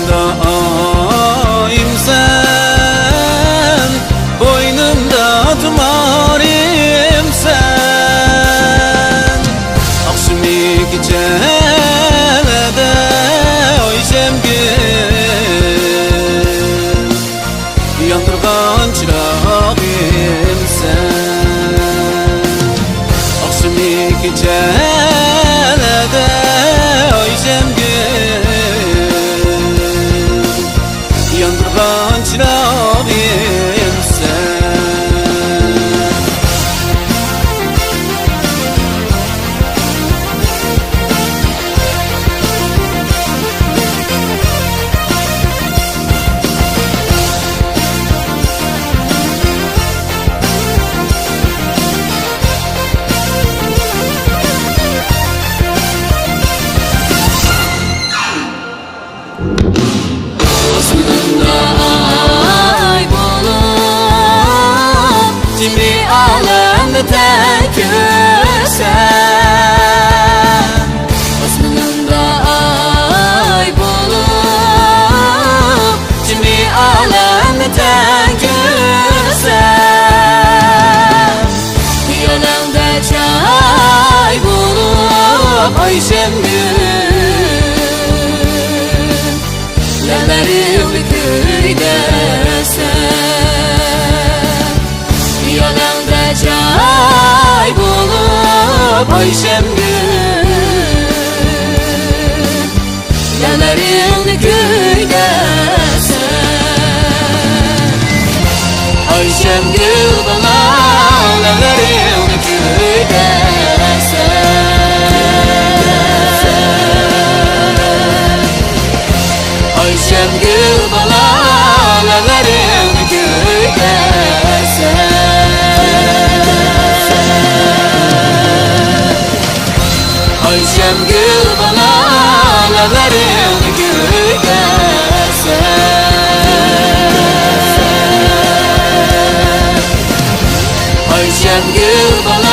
daim sen, boynumda tumarım sen. Akşamı gecede oy şemgin, yandırgan çırağım sen. Akşamı gecede oy şemgin, yandırgan çırağım sen. Tek sen osmanında ay bulup cimi alemde tek sen. Yanımda çay bulup ayşem gün yerlerim köyde sen. Yanımda çay bulup ayşem gün yerlerin köyde sen. Ayşem gül bana yerlerin köyde sen. Ayşem gül bana yerlerin köyde sen. Ayşem gül bana yerlerin köyde sen. Ayşem gül bana